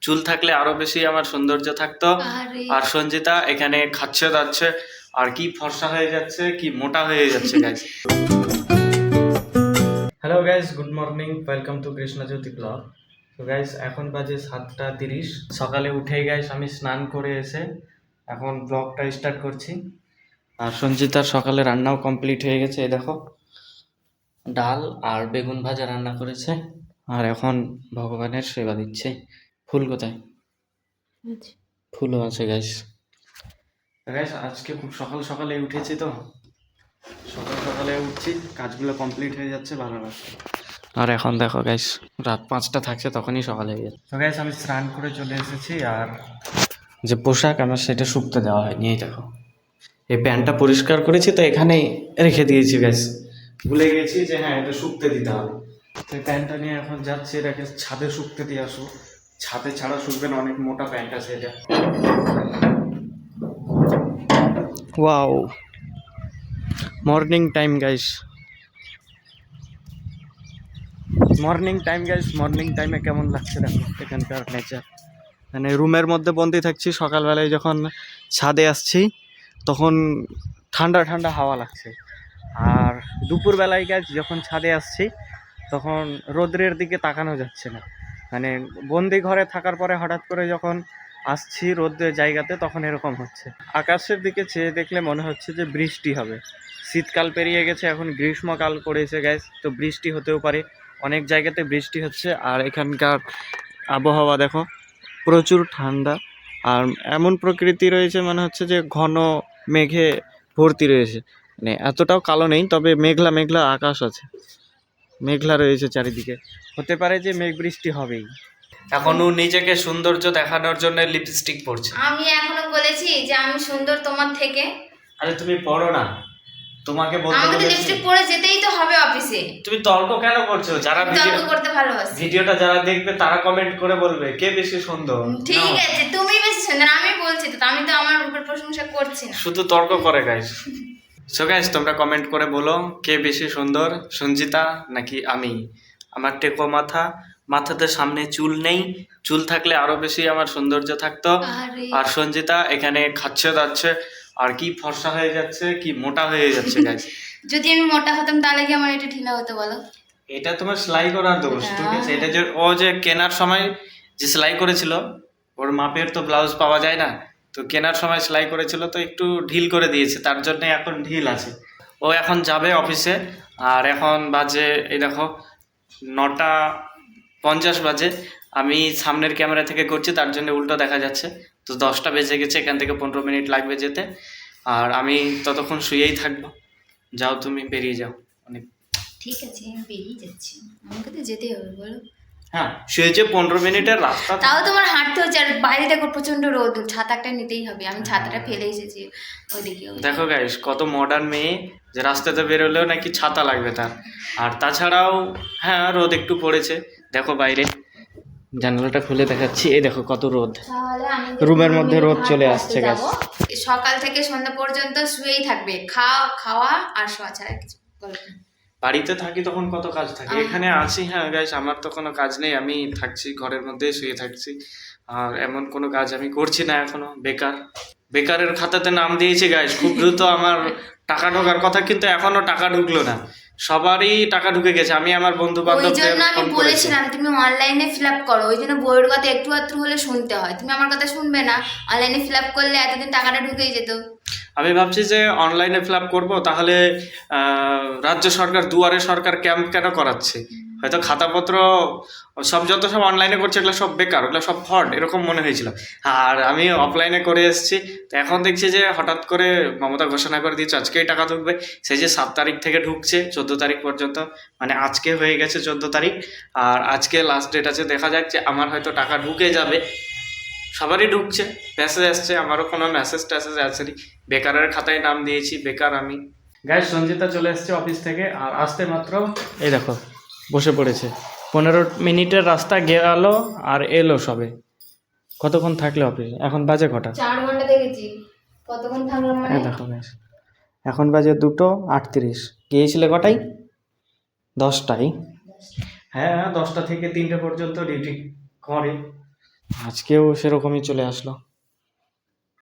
চুল থাকলে আরো বেশি আমার সৌন্দর্য থাকতো। আর সঞ্জিতা এখানে খাচ্ছে দাচ্ছে আর কি ফর্সা হয়ে যাচ্ছে, কি মোটা হয়ে যাচ্ছে guys. Hello guys, good morning, welcome to Krishnajyoti blog. তো গাইস এখন বাজে 7:30। সকালে উঠে গাইস আমি স্নান করে এসে এখন ব্লগটা স্টার্ট করছি। আর সঞ্জিতার সকালে রান্নাও কমপ্লিট হয়ে গেছে। এই দেখো, ডাল আর বেগুন ভাজা রান্না করেছে। আর এখন ভগবানের সেবা দিচ্ছে। ফুল কোথায়? ফুলও আছে গাইস। গাইস আজকে খুব সকাল সকালে উঠেছি, তো সকাল সকালে উঠছি, কাজগুলো কমপ্লিট হয়ে যাচ্ছে বারবার। আর এখন দেখো গাইস, রাত 5টা থাকছে, তখনই সকাল হয়ে যাচ্ছে। তো গাইস আমি স্নান করে চলে এসেছি, আর যে পোশাক আমার সেটা শুকতে দেওয়া হয়নি। এই দেখো, এই প্যান্টটা পরিষ্কার করেছি তো এখানেই রেখে দিয়েছি গাইস। ভুলে গেছি যে হ্যাঁ এটা শুকতে দিতে হবে। তো এই প্যান্টটা নিয়ে এখন যাচ্ছি, এটাকে ছাদে শুকতে দিয়ে আসবো। ছাদে ছাড়া শুকবে না, অনেক মোটা প্যান্ট আছে এটা। Wow, morning time guys, morning টাইমে কেমন লাগছে দেখো এখানকার নেচার। মানে রুমের মধ্যে বন্দি থাকছি, সকালবেলায় যখন ছাদে আসছি তখন ঠান্ডা ঠান্ডা হাওয়া লাগছে। আর দুপুরবেলায় গাছ যখন ছাদে আসছি তখন রোদ্রের দিকে তাকানো যাচ্ছে না। মানে বন্দি ঘরে থাকার পরে হঠাৎ করে যখন আসছি রোদ্রের জায়গাতে তখন এরকম হচ্ছে। আকাশের দিকে চেয়ে দেখলে মনে হচ্ছে যে বৃষ্টি হবে। শীতকাল পেরিয়ে গেছে, এখন গ্রীষ্মকাল পড়েছে গ্যাস, তো বৃষ্টি হতেও পারে। অনেক জায়গাতে বৃষ্টি হচ্ছে। আর এখানকার আবহাওয়া দেখো, প্রচুর ঠান্ডা। আর এমন প্রকৃতি রয়েছে মনে হচ্ছে যে ঘন মেঘে ভর্তি রয়েছে। মানে এতটাও কালো নেই, তবে মেঘলা মেঘলা আকাশ আছে, মেঘলা রয়েছে চারিদিকে। হতে পারে যে মেঘ বৃষ্টি হবেই। এখনো নিজেকে সৌন্দর্য দেখানোর জন্য লিপস্টিক পরছে। আমি এখনো বলেছি যে আমি সুন্দর তোমার থেকে। আরে তুমি পড়ো না, তোমাকে বলতে আমাকে তো বলেছি। লিপস্টিক পরে যেতেই তো হবে অফিসে। তুমি তর্ক কেন করছো? যারা তর্ক করতে ভালোবাসি। ভিডিওটা যারা দেখবে তারা কমেন্ট করে বলবে কে বেশি সুন্দর। ঠিক আছে, তুমি বেশি সুন্দর, আমি বলছি তো, আমি তো আমার উপর প্রশংসা করছি না, শুধু তর্ক করে গাইস। সো গাইস তোমরা কমেন্ট করে বলো কে বেশি সুন্দর, সঞ্জিতা নাকি আমি। আমার টেকো মাথা, মাথাতে সামনে চুল নেই, চুল থাকলে আরো বেশি আমার সৌন্দর্য থাকতো। আর সঞ্জিতা এখানে খাচ্ছে দাচ্ছে আর কি ফর্সা হয়ে যাচ্ছে, কি মোটা হয়ে যাচ্ছে গাইস। যদি আমি মোটা হতাম তাহলে কি আমার এটা ঢিলা হতো বলো? এটা তোমার সেলাই করার দোষ, ঠিক আছে? এটা যে ও যে কেনার সময় যে সেলাই করেছিল, ওর মাপের তো ব্লাউজ পাওয়া যায় না, তো কেনার সময় সেলাই করেছিল তো একটু ঢিল করে দিয়েছে, তার জন্য এখন ঢিল আছে। ও এখন যাবে অফিসে। আর এখন বাজে এই দেখো 9:50 বাজে। আমি সামনের ক্যামেরা থেকে করছি, তার জন্য উল্টো দেখা যাচ্ছে। তো 10টা বেজে গেছে, এখান থেকে 15 মিনিট লাগবে যেতে। আর আমি ততক্ষণ শুয়েই থাকবো। যাও তুমি, বেরিয়ে যাও অনেক। ঠিক আছে, আমি বেরিয়ে যাচ্ছি, আমাকে তো যেতেই হবে বলো। হ্যাঁ, শুয়েছে 15 মিনিটের রাস্তা। তাও তোমার হাঁটতে হচ্ছে, আর বাইরে দেখো প্রচন্ড রোদ, ছাতা একটা নিতেই হবে। আমি ছাতাটা ফেলে এসেছি ওইদিকে। দেখো গাইস, কত মডার্ন মেয়ে যে রাস্তাতে বেরোলেও নাকি ছাতা লাগবে তার। আর তাছাড়াও হ্যাঁ, রোদ একটু পড়েছে। দেখো বাইরে, জানালাটা খুলে দেখাচ্ছি, এই দেখো কত রোদ। রুমের মধ্যে রোদ চলে আসছে গাইস। সকাল থেকে সন্ধ্যা পর্যন্ত শুয়েই থাকবে, খাওয়া আর শোয়া ছাড়া কিছু বলো না। বাড়িতে থাকি তখন কত কাজ থাকে, এখানে আছি হ্যাঁ গাইস আমার তো কোনো কাজ নেই, আমি থাকছি ঘরের মধ্যে শুয়ে থাকছি। আর এমন কোনো কাজ আমি করছি না এখনো, বেকারের খাতাতে নাম দিয়েছি গাইস। খুব দ্রুত আমার টাকা ঢোকার কথা, কিন্তু এখনো টাকা ঢুকলো না। সবারই টাকা ঢুকে গেছে, আমি আমার বন্ধু ওই বান্ধবদের জন্য আমি ফোন করেছি। বলেছিলাম তুমি অনলাইনে ফিল আপ করো, ওই জন্য বইয়ের কথা একটু আধটু হলে শুনতে হয়, তুমি আমার কথা শুনবে না। অনলাইনে ফিল আপ করলে এতদিন টাকাটা ঢুকেই যেত। আমি ভাবছি যে অনলাইনে ফিল আপ করবো, তাহলে রাজ্য সরকার দুয়ারে সরকার ক্যাম্প কেন করাচ্ছে? হয়তো খাতাপত্র যত সব অনলাইনে করছে এগুলো সব বেকার, ওগুলো সব ফ্রড, এরকম মনে হয়েছিল। আর আমি অফলাইনে করে এসেছি, তো এখন দেখছি যে হঠাৎ করে মমতা ঘোষণা করে দিয়েছে আজকেই টাকা ঢুকবে। সেই যে 7 তারিখ থেকে ঢুকছে 14 তারিখ পর্যন্ত, মানে আজকে হয়ে গেছে 14 তারিখ। আর আজকে লাস্ট ডেট আছে, দেখা যাচ্ছে আমার হয়তো টাকা ঢুকে যাবে। সবারই ঢুকছে, মেসেজ আসছে, আমারও কোনো মেসেজ ট্যাসেজ আসেনি। বেকারের খাতায় নাম দিয়েছি, বেকার আমি। গাইস সঞ্জিতা চলে এসছে অফিস থেকে, আর আসতে মাত্র এই দেখো বসে পড়েছে। 15 মিনিটের রাস্তা গেল আর এলো সবে। কতক্ষণ থাকলে অফিসে? এখন বাজে কটা? 4 ঘন্টা দেখেছি, কতক্ষণ থাকলাম মানে? দেখো গাইস, এখন বাজে 2:38। গিয়েছিলে কটায়? 10টায়। হ্যাঁ, 10টা থেকে 3টে পর্যন্ত ডিউটি করে। আজকেও সেরকমই চলে আসলো।